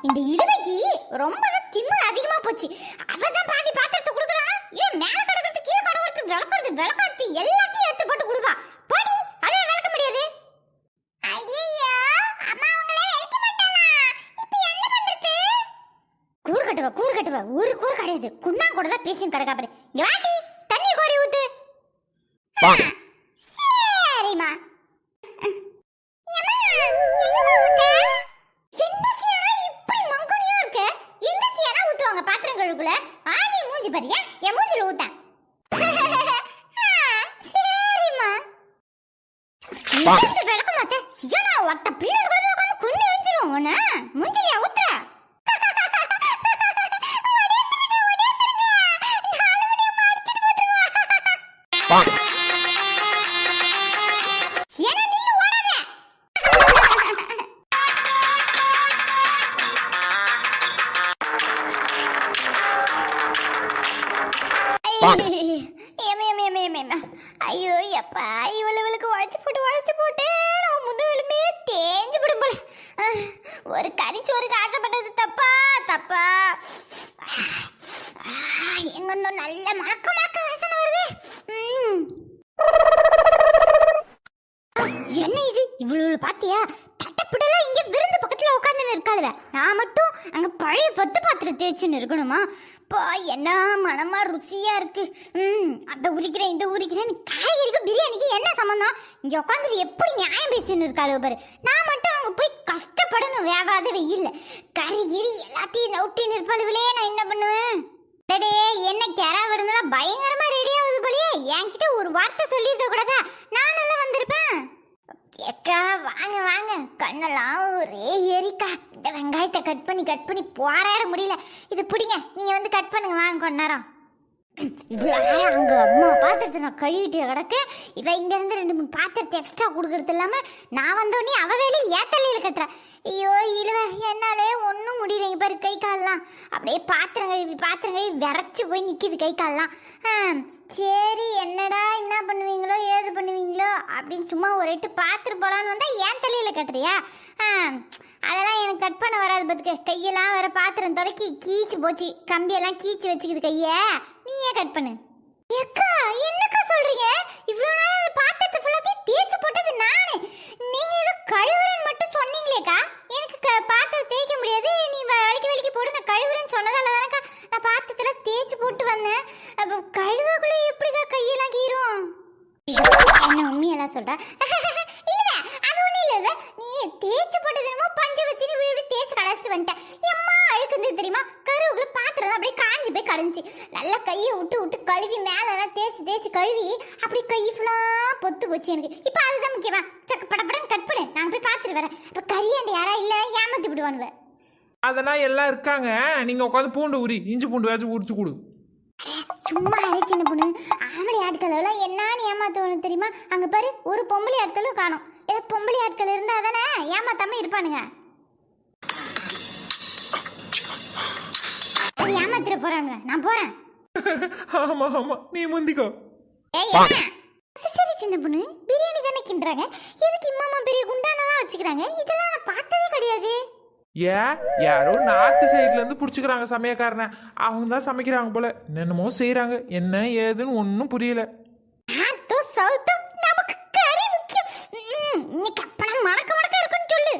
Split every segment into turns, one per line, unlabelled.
இந்த இடுவைக்கு ரொம்ப திமிரு அதிகமா போச்சு. அவதான் பாதி பாத்திரத்தை குடுக்குறானா, இவன் மேல கடக்கிறது கீழே கடக்கிறது விளக்குறது விளக்காத்தி எல்லாத்தையும் எடுத்து போட்டு குடுப்பா. போடி, அதே விளக்க முடியாது. ஐயோ, அம்மா அவங்களே விளக்க மாட்டாளா? இப்போ என்ன பண்றது? கூறு கட்டுவ ஒரு கூறு கிடையாது. குண்ணா கூடலாம் பேசின்னு கிடக்கா பாரு. இங்க வாடி, தண்ணி கோரி ஊத்து. சரிம்மா. பாத்திரங்களுக்குள்ள ஆவி மூஞ்சி பாரியா, என் மூஞ்சில ஊத்தேன். சரிம்மா. விளக்க மாட்டேன். சிஜனா ஒத்த பிள்ளைகள் கூட உட்கார்ந்து கொண்டு வச்சிரும். உன மூஞ்சில ஊத்துற. ஐயோ எப்பா, இவளுக்கு உழைச்சு போட்டு நம்ம முதுகெலுமே தேஞ்சு போடும் போல. ஒரு கறிச்சோறுக்கு ஆசைப்பட்டது தப்பா. எங்க நல்ல மணக்க வாசனை வருது. என்ன இது, இவ்வளவு பாத்தியா? தட்டப்படலாம் இங்க விருந்து பக்கத்துல உட்கார்ந்து இருக்காளுவ. நான் மட்டும் அங்க பழைய பத்து பாத்திரம் தேய்ச்சுன்னு இருக்கணுமா? பா, என்ன மனமா ருசியா இருக்கு. அந்த உரிக்கிறேன் இந்த உரிக்கிறேன். காய்கறிக்கு பிரியாணிக்கு என்ன சம்பந்தம்? இங்க உட்காந்துட்டு எப்படி நியாயம் பேசின்னு இருக்காளுவ பாரு. நான் மட்டும் அவங்க போய் கஷ்டப்படணும் வேகாத வெயில்ல. கறிகிரி எல்லாத்தையும் நவுட்டின்னு இருப்பாளுவளே. நான் என்ன பண்ணுவேன்? டே, என்ன கேரா வருதுன்னா பயங்கரமா ரெடி ஆகுது போலயே. என்கிட்ட ஒரு வார்த்தை சொல்லியிருக்க கூடாதா? நான் நல்லா வந்திருப்பேன். ஏக்கா வாங்க, கண்ணெல்லாம் ஒரே ஏரிக்கா. இந்த வெங்காயத்தை கட் பண்ணி போராட முடியல. இது பிடிங்க, நீங்க வந்து கட் பண்ணுங்க. வாங்க கொஞ்ச நேரம். இவ்வளோ அங்க அம்மா பாத்திரத்தை நான் கழுவிட்டு கிடக்க. இவ இங்க இருந்து 2-3 பாத்திரத்தை எக்ஸ்ட்ரா கொடுக்கறது இல்லாம நான் வந்தோடனே அவ வேலையை ஏத்தலையில கட்டுறா. ஐயோ இழுவ, என்னாலே ஒன்றும் முடியலைங்க பாரு. கை கால்லாம் அப்படியே பாத்திரம் கழுவி விரைச்சி போய் நிற்கிது கை கால்லாம். சரி, என்னடா என்ன பண்ணுவீங்களோ ஏது பண்ணுவீங்களோ அப்படின்னு சும்மா ஒரு எட்டு பார்த்துட்டு போலான்னு வந்தா ஏன் தலையில கட்டுறியா? அதெல்லாம் எனக்கு கட் பண்ண வராது பார்த்துக்க. கையெல்லாம் வேற பாத்திரம் தொடக்கி கீச்சு போச்சு. கம்பியெல்லாம் கீச்சு வச்சுக்குது கைய. நீயே கட் பண்ணு. ஏக்கா என்னக்கா சொல்றீங்க? இவ்வளோ நாள் அந்த பாத்திரத்தை ஃபுல்லாத்தையும் தேய்ச்சி போட்டது நானு. நீங்க ஏதோ கழுவுறேன்னு மட்டும் சொன்னீங்களேக்கா. எனக்கு பாத்திரம் தேய்க்க முடியாது, நீ வலிக்கு போட்டு நான் கழுவுறேன்னு சொன்னதால தானக்கா நான் பாத்திரத்துல தேய்ச்சி போட்டு வந்தேன். அப்போ கழுவக்குள்ள எப்படிக்கா கையெல்லாம் கீரும்? என்ன உண்மையெல்லாம் சொல்றா? இல்ல, அது ஒண்ணும் இல்ல. நீ தேய்ச்சி போட்டது என்னமோ பஞ்சு வச்சு இப்படி தேய்ச்சி கடைச்சிட்டு வந்துட்டேன். எம்மா அழுக்குது தெரியுமா? கருவுக்குள்ள பாத்திரம் அப்படியே காஞ்சி போய் கடைஞ்சி நல்லா கையை விட்டு கழுவி மேலெல்லாம் தேய்ச்சி கழுவி அப்படி கை ஃபுல்லா பொத்து போச்சு எனக்கு. இப்போ அதுதான் முக்கியமா. படப்படம் கட் பண்ணு, நாங்கள் போய் பார்த்துட்டு வரேன். இப்போ கறியாண்டு யாரா இல்லை ஏமாத்தி விடுவானுவ.
அதெல்லாம் எல்லாம் இருக்காங்க. நீங்க உட்காந்து பூண்டு உரி, இஞ்சி பூண்டு வேச்சு உரிச்சு கொடு.
சும்மா சின்ன பொண்ணு. ஆம்பளை ஆட்கள் எல்லாம் என்னன்னு ஏமாத்துவனு தெரியுமா? அங்க பாரு, ஒரு பொம்பளை ஆட்களும் காணும். ஏதோ பொம்பளை ஆட்கள் இருந்தா தானே ஏமாத்தாம இருப்பானுங்க. ஏமாத்திர போறாங்க. நான் போறேன்.
ஆமா நீ முந்திக்கோ.
சரி சின்ன பொண்ணு, பிரியாணி தானே கிண்டுறாங்க. எதுக்கு இம்மாமா பெரிய குண்டானெல்லாம் வச்சுக்கிறாங்க? இதெல்லாம் நான் பார்த்ததே கிடையாது.
யாரோ நாட்டு சைட்ல இருந்து புடிச்சுக்கிறாங்க சமயக்காரனை. அவங்க தான் சமைக்கிறாங்க போல. என்னென்னமோ செய்யறாங்க. என்ன ஏதுன்னு ஒன்னும் புரியல.
நமக்கு கறி முக்கியம். இன்னைக்கு அப்பளம் மணக்க இருக்குன்னு சொல்லு.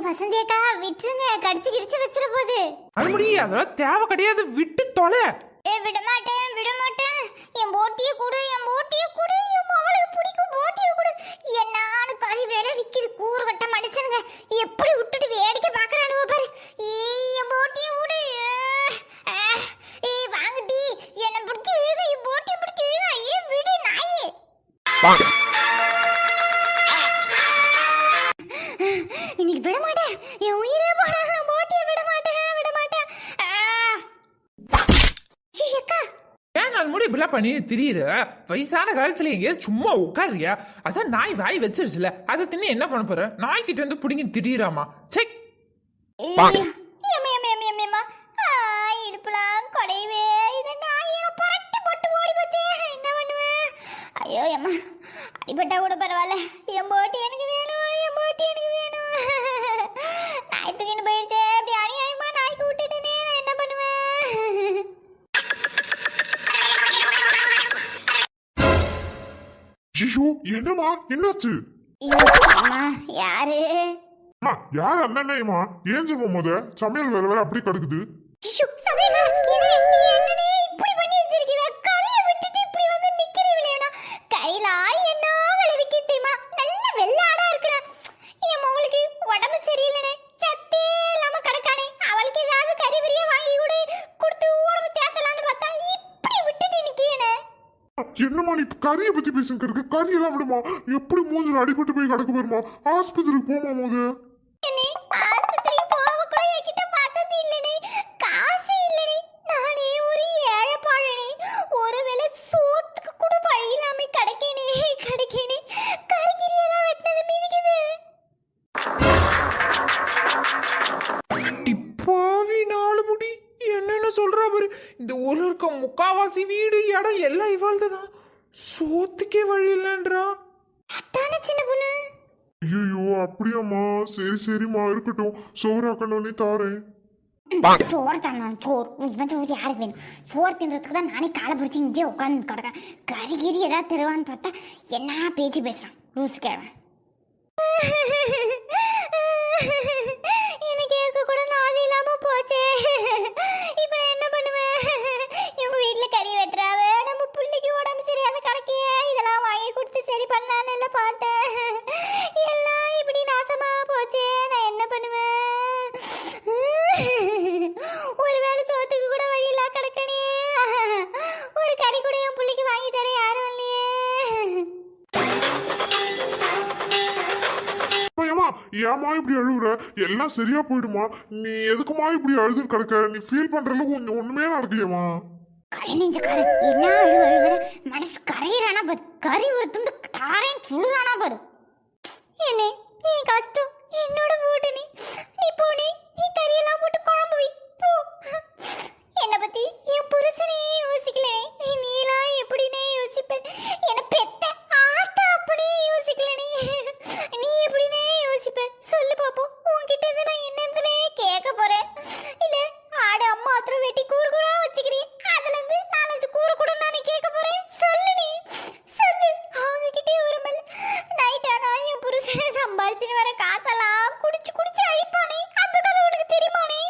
வசந்தியக்கா விட்டுருங்க, கடிச்சு அடிச்சு கிடிச்சு வச்சிட போகுது.
அனுமதி அதெல்லாம் தேவை கிடையாது, விட்டு தொலை.
விட மாட்டேன் விட மாட்டேன். என் போட்டியை கொடு, என் போட்டியை கொடு. என் அவளுக்கு பிடிக்கும் போட்டியை கொடு. என்னான்னு கறி வேற விற்கிது. கூறுகட்ட மனுஷனுங்க எப்படி விட்டுட்டு வேடிக்கை பார்க்கறானுவ பாரு. என் போட்டியை கொடு. வாங்கடி, என்னை பிடிச்சி இழுக, என் போட்டியை பிடிச்சி இழுக. விடு நாயே. இன்னைக்கு விட மாட்டேன், என் உயிரே போனாலும் போட்டியை விட மாட்டேன் விட மாட்டேன்.
ஏன் நான் முடி இப்படிலாம் பண்ணி திரியுற? வயசான காலத்துல எங்கேயாவது சும்மா உட்காரியா? அதான் நாய் வாய் வச்சிருச்சுல, அதை தின்னு என்ன பண்ண போற? நாய்கிட்ட இருந்து பிடிங்கி திரியிறாமா? செக்
இடுப்புலாம் கொடையவே. இதை நாயை புரட்டி போட்டு ஓடி போச்சே, என்ன பண்ணுவேன்? ஐயோ அம்மா, அடிபட்டா கூட பரவாயில்ல. என் போட்டி எனக்கு வேணும், என் போட்டி எனக்கு வேணும். நாய் தூக்கின்னு போயிடுச்சே, அப்படி அநியாயமா நாய்க்கு விட்டுட்டேனே, நான் என்ன பண்ணுவேன்?
ஐயோ என்னம்மா என்னாச்சு?
அம்மா யாரு?
அம்மா யார் அண்ணனேம்மா? ஏஞ்சுமா முத சமையல் வேற வேற அப்படி கிடக்குது.
ஐயோ சமையலா, என்னனே இப்படி பண்ணி வச்சிருக்கீங்க? கறியை விட்டுட்டு இப்படி வந்து நிக்கிறீங்களேடா. கையில என்ன விளைவிக்க தெரியுமா? நல்ல வெள்ளாடா இருக்குடா. என் மவளுக்கு உடம்பு சரியில்லைனே, சத்தே இல்லாம கிடக்கானே. அவளுக்கு ஏதாவது கறி விரியா வாங்கி கொடுத்து உடம்பு தேத்தலான்னு பார்த்தா இப்படி விட்டுட்டு நிக்கியனே.
என்னம்மா நீ கறியை பத்தி பேசிட்டு கிடக்கு? கறியெல்லாம் விடுமா, எப்படி மூஞ்சில அடிபட்டு போய் கிடக்க போயிருமா? ஆஸ்பத்திரிக்கு போமா போது.
ஆஸ்பத்திரிக்கு போக கூட என்கிட்ட வசதி இல்லனே, காசு இல்லனே. நானே ஒரு ஏழைப்பாழனே. ஒருவேளை சோத்துக்கு கூட வழி இல்லாம கிடைக்கேனே. கறிகிரியா தான் வெட்டினது மிதிக்குது.
டிப்பாவி நாலு முடி என்னன்னு சொல்றா பாரு. இந்த ஊர்ல இருக்க முக்காவாசி வீடு இடம் எல்லாம் இவாழ்தான். சோத்துக்கே வழி இல்லைன்றா.
அதானே சின்ன பொண்ணு.
ஐயோ அப்படியாம்மா? சரி சரிம்மா இருக்கட்டும், சோறாக்கணும்னே தாரேன்.
சோறு தான் நான் சோறு. இவன் சோறு யாருக்கு வேணும்? சோறு தின்றதுக்கு தான் நானே காலை பிடிச்சி இங்கே உட்காந்து கிடக்கேன். கறிகிரி ஏதாவது தருவான்னு பார்த்தா என்ன பேச்சு பேசுறான் லூசு கிழவன். எனக்கு கேட்க கூட நாதி இல்லாம போச்சே. இப்ப நான் என்ன பண்ணுவேன்? இவங்க வீட்டுல கறி வெட்டுறாவ, நம்ம பிள்ளைக்கு உடம்பு சரியாத கிடக்கே. இதெல்லாம் வாங்கி கொடுத்து சரி பண்ணலான்னு எல்லாம் பார்த்தேன். எல்லாம் இப்படி நாசமா போச்சே, நான் என்ன பண்ணுவேன்? ஒருவேளை சோத்துக்கு கூட வழி இல்லா கிடக்கனே. ஒரு கறி கூட என் பிள்ளைக்கு வாங்கி தர யாரும் இல்லையே.
ஏமா ஏமா இப்படி அழுகுற? எல்லாம் சரியா போயிடுமா? நீ எதுக்குமா இப்படி அழுது கிடக்க? நீ ஃபீல் பண்ற அளவுக்கு ஒண்ணுமே நடக்கலையம்மா.
கரை நெஞ்சக்காரு என்ன அழுகுற? மனசு கரையிறானா பாரு. கறி ஒரு துண்டு தாரேன் சுடுறானா பாரு. என்ன நீ கஷ்டம் என்னோட போட்டு நீ போனே. நீ கறியெல்லாம் போட்டு குழம்பு வை போ. என்னை பத்தி என் புருஷனே யோசிக்கலே. நீலாம் எப்படினே யோசிப்ப? என்ன பெத்த ஆத்தா அப்படியே யோசிக்கலனே. நீ எப்படினே யோசிப்ப சொல்லு பாப்போம். உன்கிட்ட இருந்து நான் என்னன்னு கேட்க போறேன். இல்ல ஆடு அம்மா அத்தனை வெட்டி கூறு கூட வச்சுக்கிறேன். அதுல இருந்து 4-5 கூறு கூட நானே கேட்க போறேன். சொல்லு நீ சொல்லு. அவங்க கிட்டே ஒரு மல் நைட் ஆனா என் புருஷனை சம்பாரிச்சுன்னு வர காசெல்லாம் குடிச்சு குடிச்சு அழிப்பானே. அந்த கதை உனக்கு தெரியுமானே?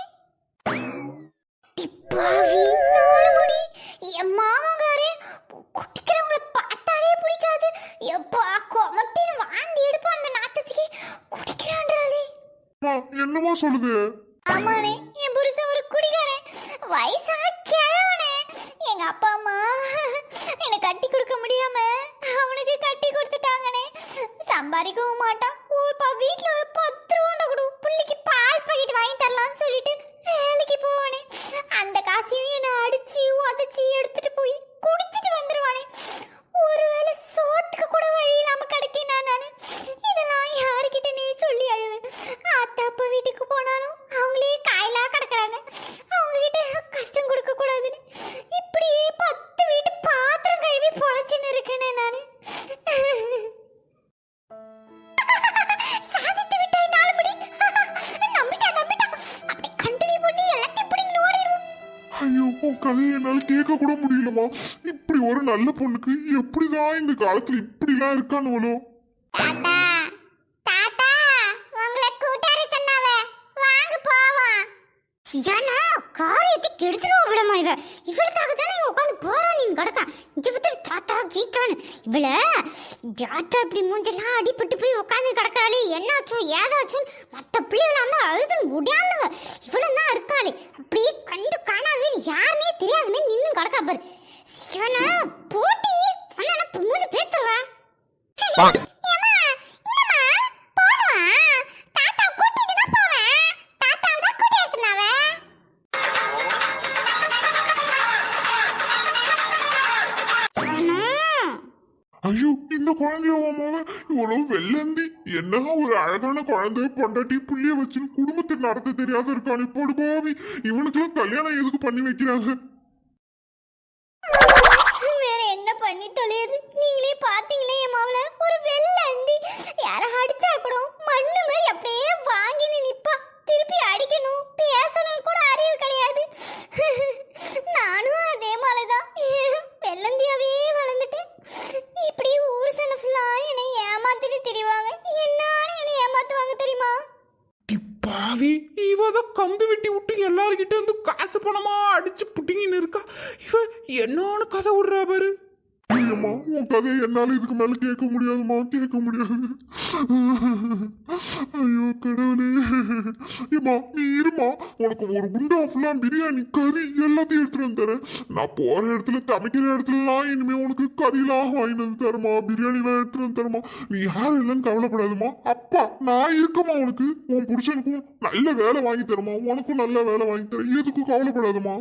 டிப்பாவி நாலு முடி. என் மாமங்காரே குடிக்கிறவங்களை பார்த்தாலே பிடிக்காது. எப்பா கொமட்டின்னு வாந்தி எடுப்போம் அந்த நாத்தத்துக்கு. குடிக்கிறான்றாளே.
என்னமா சொல்லுது?
ஆமாண்ணே, என் புருஷன் ஒரு குடிகாரன். வயசான கிழவனே. எங்க அப்பா அம்மா என்னை கட்டி கொடுக்க முடியாம அவனுக்கு கட்டி கொடுத்துட்டாங்கண்ணே. சம்பாதிக்கவும் மாட்டான். வீட்டுல ஒரு 10 ரூபா கொடு, பிள்ளைக்கு பால் பாக்கெட் வாங்கி தரலாம்னு சொல்லிட்டு வேலைக்கு போவானே. அந்த காசையும் என்னை அடிச்சு உதச்சி எடுத்துட்டு போய் குடிச்சிட்டு வந்துருவானே. ஒருவேளை சோத்துக்கு கூட வழி இல்லாம கிடைக்கேன் நானு. இதெல்லாம் யாருக்கிட்ட நீ சொல்லி அழுவேன்? அத்தா அப்பா வீட்டுக்கு போனாலும் அவங்களே காயலா கிடக்குறாங்க. அவங்க கிட்ட கஷ்டம் கொடுக்க கூடாதுன்னு இப்படியே 10 வீட்டு பாத்திரம் கழுவி பொழைச்சுன்னு இருக்கேனே நானு. சாதித்து விட்டாய் நாலு முடி. நம்பிட்டா அப்படி கண்டினியூ பண்ணி எல்லாத்தையும் பிடிங்கி ஓடிடுவோம்.
ஐயோ உன் கதையை என்னால கேட்க கூட முடியலமா. இப்படி ஒரு நல்ல பொண்ணுக்கு எப்படிதான் இந்த காலத்துல இப்படிலாம் இருக்கானுவளோ?
தாத்தா தாத்தா உங்களை கூட்டாரி சொன்னாவே வாங்க போவோம். சியானா காரியத்தை கெடுத்துருவா விடமா இவளுக்காக தானே இங்க உட்காந்து போறா நீ கிடக்கா இங்க பத்தி தாத்தா கீத்தான்னு இவள தாத்தா இப்படி மூஞ்செல்லாம் அடிபட்டு போய் உட்காந்து கிடக்காளே என்னாச்சோ ஏதாச்சும் மத்த பிள்ளைகள வந்து அழுது முடியாதுங்க இவளும் தான் இருக்காளே அப்படியே கண்டு காணாது யாருமே தெரியாதுமே நின்னு கிடக்கா பாரு சியானா போட்டி வந்தானா மூஞ்ச பேத்துருவா
ஐயோ இந்த குழந்தைய அம்மாவ இவ்வளவு வெள்ளந்தி என்ன ஒரு அழகான குழந்தைய பொண்டாட்டி புள்ளிய வச்சுன்னு குடும்பத்தை நடத்த தெரியாத இருக்கான் இப்போடு போவி இவனுக்குலாம் கல்யாணம் எதுக்கு பண்ணி வைக்கிறாங்க
வேற என்ன பண்ணி தொலையுது நீங்களே பாத்தீங்களே என் மாவள ஒரு வெள்ளந்தி யார அடிச்சா கூட மண்ணு மாதிரி அப்படியே வாங்கின்னு நிப்பா திருப்பி அடிக்கணும் பேசணும் கூட அறிவு கிடையாது நானும் அதே மாதிரிதான் வெள்ளந்தியாவே வளர்ந்துட்டேன் இப்படி ஊர் சன ஃபுல்லா என்னை ஏமாத்திட்டு தெரிவாங்க என்னான்னு என்னை ஏமாத்துவாங்க தெரியுமா
பாவி இவதான் கந்து வெட்டி விட்டு எல்லார்கிட்ட இருந்து காசு பணமா அடிச்சு புட்டிங்கன்னு இருக்கா இவ என்னன்னு கதை விடுறா பாரு
ஐயம்மா உன் கதையை என்னால இதுக்கு மேல கேட்க முடியாதுமா கேட்க முடியாது ஐயோ கடவுளே ஏம்மா நீ இருமா உனக்கு ஒரு குண்டா ஃபுல்லா பிரியாணி கறி எல்லாத்தையும் எடுத்துட்டு வந்து தரேன் நான் போற இடத்துல சமைக்கிற இடத்துலலாம் இனிமே உனக்கு கறிலாம் வாங்கிட்டு வந்து தரமா பிரியாணிலாம் எடுத்துட்டு வந்து தரமா நீ யாரும் இல்லைன்னு கவலைப்படாதுமா அப்பா நான் இருக்கமா உனக்கு உன் புருஷனுக்கும் நல்ல வேலை வாங்கி தரமா உனக்கும் நல்ல வேலை வாங்கி தரேன் எதுக்கும் கவலைப்படாதுமா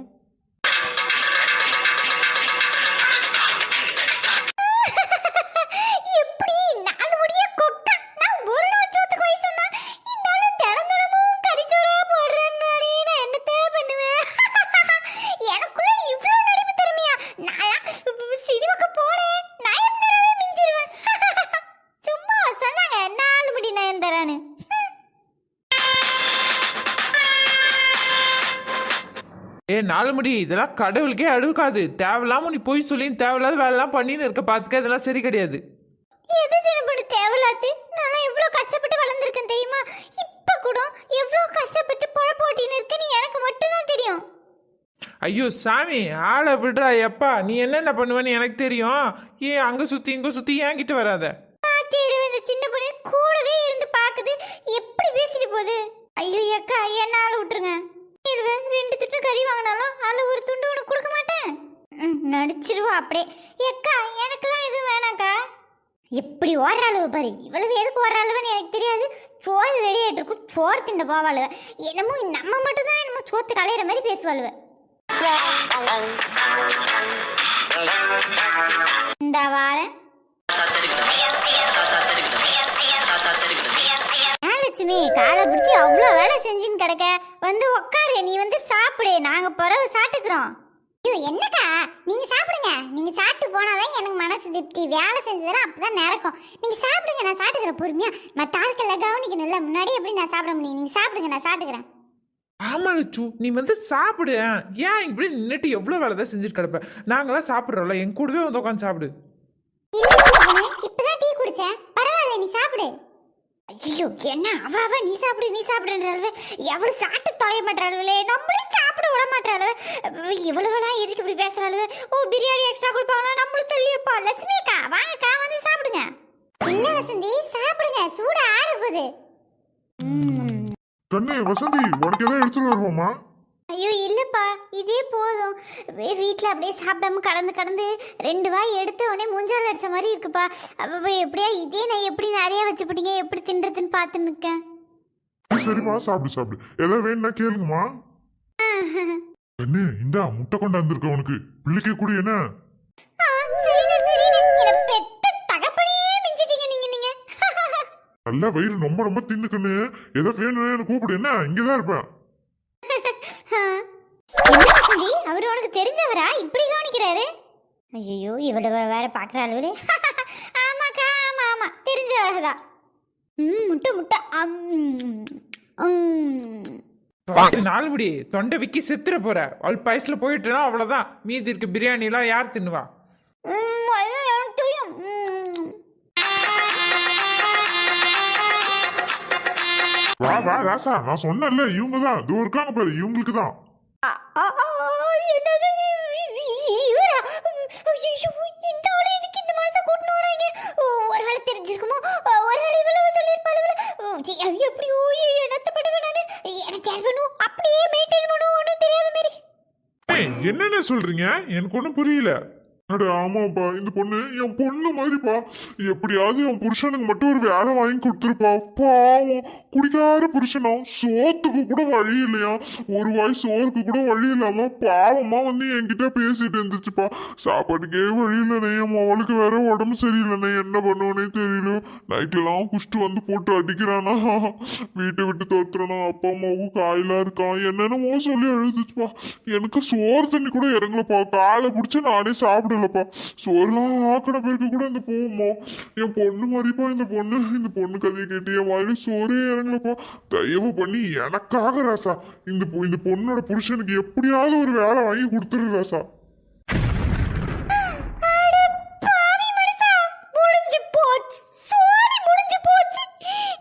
நாலு முடி இதெல்லாம் கடவுளுக்கே அழுக்காது தேவையில்லாம நீ போய் சொல்லி தேவையில்லாத வேலைலாம் பண்ணின்னு இருக்க பாத்துக்க இதெல்லாம் சரி கிடையாது
எது தினப்படி தேவையில்லாது நான் எவ்வளவு கஷ்டப்பட்டு வளர்ந்துருக்கேன் தெரியுமா இப்ப கூட எவ்வளவு கஷ்டப்பட்டு பொழப்பு ஓட்டின்னு இருக்கேன்னு எனக்கு மட்டும் தான் தெரியும்
ஐயோ சாமி ஆளை விடுறா எப்பா நீ என்னென்ன பண்ணுவேன்னு எனக்கு தெரியும் ஏன் அங்க சுத்தி இங்க சுத்தி ஏன் கிட்ட வராத
இந்த சின்ன பொண்ணு கூடவே இருந்து பாக்குது எப்படி பேசிட்டு போகுது ஐயோ அக்கா என்ன ஆள விட்டுருங்க ரெண்டு துண்டு கறி வாங்கினாலும் அதுல ஒரு துண்டு உனக்கு கொடுக்க மாட்டேன் நடிச்சிருவா அப்படியே எக்கா எனக்கெல்லாம் எதுவும் வேணாக்கா எப்படி ஓடுற அளவு பாரு இவ்வளவு எதுக்கு ஓடுற அளவுன்னு எனக்கு தெரியாது சோறு ரெடி ஆயிட்டு இருக்கும் சோறு திண்ட போவாளுவ என்னமோ நம்ம மட்டும் தான் என்னமோ சோத்து கலையிற மாதிரி பேசுவாளுவ இந்த வாரம் லட்சுமி காலை பிடிச்சி அவ்வளோ வேலை செஞ்சுன்னு கிடக்க வந்து உக்காரு நீ வந்து சாப்பிடு நாங்க பிறகு சாப்பிட்டுக்கிறோம் ஐயோ என்னக்கா நீங்க சாப்பிடுங்க நீங்க சாப்பிட்டு போனாதான் எனக்கு மனசு திருப்தி வேலை செஞ்சதெல்லாம் அப்பதான் நடக்கும் நீங்க சாப்பிடுங்க நான் சாப்பிட்டுக்கிறேன் பொறுமையா மற்ற ஆட்கள் கவனிக்கணும்ல முன்னாடி எப்படி நான் சாப்பிட முடியும் நீங்க சாப்பிடுங்க நான் சாப்பிட்டுக்கிறேன்
ஆமா லட்சு நீ வந்து சாப்பிடு ஏன் இப்படி நின்றுட்டு எவ்வளவு வேலை தான் செஞ்சுட்டு கிடப்ப நாங்களாம் சாப்பிடுறோம்ல என் கூடவே வந்து உட்காந்து சாப்பிடு
இப்பதான் டீ குடிச்சேன் பரவாயில்ல நீ சாப்பிடு ஐயோ என்ன அவ நீ சாப்பிடுன்றாளவே எவ்வளவு சாப்பிட்டு தொலைய மாட்டாளே நம்மளும் சாப்பிட விட மாட்டாளவே இவ்வளவுலாம் எதுக்கு இப்படி பேசுறாளவே ஓ பிரியாணி எக்ஸ்ட்ரா கொடுப்பாங்களா நம்மளும் சொல்லியப்பா லட்சுமி அக்கா வாங்கக்கா வந்து சாப்பிடுங்க இல்ல வசந்தி சாப்பிடுங்க சூட ஆற போகுது
கண்ணே வசந்தி உனக்கு எதாவது எடுத்துட்டு வருவோமா
ஐயோ இல்லப்பா இதே போதும் வீட்டில் அப்படியே சாப்பிடாம கடந்து ரெண்டு வாய் எடுத்த உடனே மூஞ்சால் அடிச்ச மாதிரி இருக்குப்பா அப்போ எப்படியா இதே நான் எப்படி நிறைய வச்சுப்பட்டீங்க எப்படி தின்றதுன்னு பார்த்து நிற்கேன்
சரிம்மா சாப்பிடு எதாவது வேணும்னா கேளுங்கம்மா கண்ணே இந்தா முட்டை கொண்டு வந்திருக்க உனக்கு பிள்ளைக்கு கூட என்ன நல்லா வயிறு ரொம்ப தின்னு கண்ணு ஏதோ வேணும் கூப்பிடு என்ன இங்கதான் இருப்பேன்
அவரு உனக்கு தெரிஞ்சவரா இப்படி கவனிக்கிறாரு ஐயோ இவட வேற பாக்குற அளவு ஆமாக்கா ஆமா தெரிஞ்சவர்தான் முட்டை
நாலு முடி தொண்டை விக்கி செத்துற போற அவள் பயசுல போயிட்டுனா அவ்வளவுதான் மீதி இருக்கு பிரியாணி எல்லாம் யார் தின்னுவா
எனக்கு தெரியும்
வா வா ராசா, நான் சொன்னேன்ல இவங்க தான் இதோ இருக்காங்க பாரு, இவங்களுக்கு தான்.
என்னது இவரா? ஐயோ, இந்த ஆளு எதுக்கு இந்த மனுஷன் கூட்டின்னு வராங்க? ஒரு ஆள் தெரிஞ்சிருக்குமோ, ஒரு ஆள் இவ்வளவு சொல்லியிருப்பாளுவல. எப்படியோ என்னத்த பண்ணுவேன் நானு? எனக்கு யார் வேணும்? அப்படியே மெயின்டைன் பண்ணுவோம், ஒன்றும் தெரியாத மாதிரி.
ஏய், என்னென்ன சொல்றீங்க? எனக்கு ஒண்ணும் புரியல. அட ஆமாப்பா, இந்த பொண்ணு என் பொண்ணு மாதிரிப்பா. எப்படியாவது என் புருஷனுக்கு மட்டும் ஒரு வேலை வாங்கி கொடுத்துருப்பா. பாவம், குடிக்கார புருஷனா, சோத்துக்கு கூட வழி இல்லையா, ஒரு வாய் சோறுக்கு கூட வழி இல்லாம பாவமா வந்து என்கிட்ட பேசிட்டு இருந்துச்சுப்பா. சாப்பாட்டுக்கே வழி இல்லைனே, என் மவளுக்கு வேற உடம்பு சரியில்லைனே, என்ன பண்ணுவனே தெரியல. நைட்லாம் குஷ்டு வந்து போட்டு அடிக்கிறானா, வீட்டை விட்டு தோத்துறானா, அப்பா அம்மாவுக்கும் காயெல்லாம் இருக்கான், என்னென்னமோ சொல்லி அழுதுச்சுப்பா. எனக்கு சோறு தண்ணி கூட இறங்கலப்பா, காலை பிடிச்சி நானே சாப்பிடலப்பா. சோறுலாம் ஆக்கின பேருக்கு கூட இந்த போகுமா, என் பொண்ணு மாதிரிப்பா இந்த பொண்ணு கதையை கேட்டு என் வாயில சோறே இறங்கலப்பா. தயவு பண்ணி எனக்காக ராசா இந்த பொண்ணோட புருஷனுக்கு எப்படியாவது ஒரு வேலை வாங்கி கொடுத்துரு ராசா.
பாவி மனுஷா, முடிஞ்சு போச்சு, சோலி முடிஞ்சு போச்சு.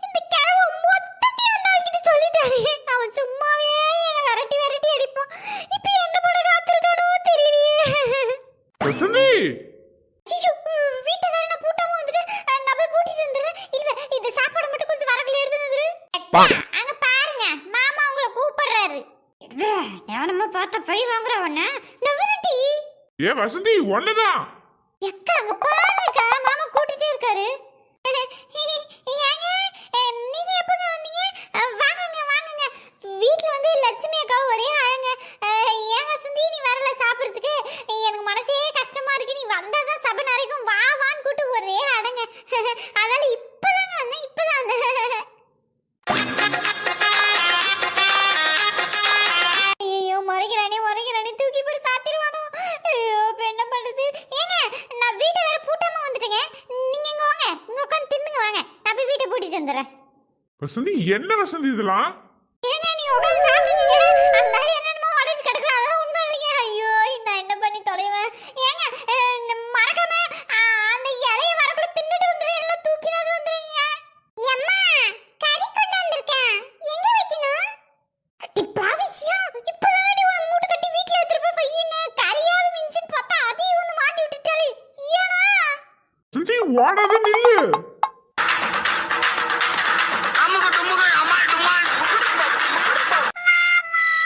இந்த கிழவ மொத்தத்தையும் அந்த ஆள்கிட்ட சொல்லிட்டானே. அவன் சும்மாவே என்னை விரட்டி விரட்டி அடிப்பான். இப்போ என்ன பண்ண காத்திருக்கானோ தெரியலையே.
வசந்தி,
ஐயோ, வீட்டை வேற நான் பூட்டாம வந்துட்டேன். நான் போய் பூட்டிட்டு வந்துடுறேன். இல்ல, இந்த சாப்பாடு மட்டும் கொஞ்சம் வரக்குள்ள எடுத்து வந்துரு. அங்க பாருங்க, மாமா உங்களை கூப்பிடுறாரு. ஞானமா பார்த்த பழி வாங்குறவன நவரட்டி.
ஏ வசந்தி, ஒண்ணுதான்.
எக்கா, அங்க பாருங்கக்கா, மாமா கூட்டிட்டே இருக்காரு. ஏங்க, நீங்க எப்பங்க வந்தீங்க? வாங்குங்க வாங்குங்க. வீட்டுல வந்து லட்சுமி அக்கா ஒரே அழங்க. ஏன் வசந்தி நீ வரல சாப்பிடுறதுக்கு? எனக்கு மனசே கஷ்டமா இருக்கு. நீ வந்தாதான் சபை நிறைக்கும், வா வான்னு கூட்டு ஒரே அடங்க. அதனால இப்பதாங்க வந்தேன், இப்பதான் வந்தேன். ஐயோ, முறைகிறானே தூக்கி போட்டு சாத்திடுவானோ. ஐயோ, இப்ப என்ன பண்றது? ஏங்க, நான் வீட்டை வேற பூட்டாம வந்துட்டேங்க. நீங்க இங்க வாங்க, இங்க உட்காந்து தின்னுங்க வாங்க. நான் போய் வீட்டை பூட்டிட்டு வந்துடுறேன்.
வசந்தி, என்ன வசந்தி இதெல்லாம்?
ஏங்க, நீங்க உட்காந்து சாப்பிடுங்க. அந்த ஆளு என்னென்னமோ உடைச்சு கிடக்குற, அதெல்லாம் உண்மை இல்லைங்க. ஐயோ, நான் என்ன பண்ணி தொலைவேன்? ஏங்க, இந்த மறக்காம அந்த இலைய வரக்குள்ள தின்னுட்டு வந்துடுறேன், எல்லாம் தூக்கினாது வந்துடுங்க. அம்மா, கறி கொண்டு வந்திருக்கேன், எங்க வைக்கணும்? அடி பாவிசியா, இப்பதானடி உன மூட்டை கட்டி வீட்ல எடுத்துட்டு போய் வையின்னு. கறியாவது மிஞ்சின்னு பார்த்தா அதையும் வந்து மாட்டி விட்டுட்டாலே. ஏனா
வசந்தி, ஓடாத நில்லு.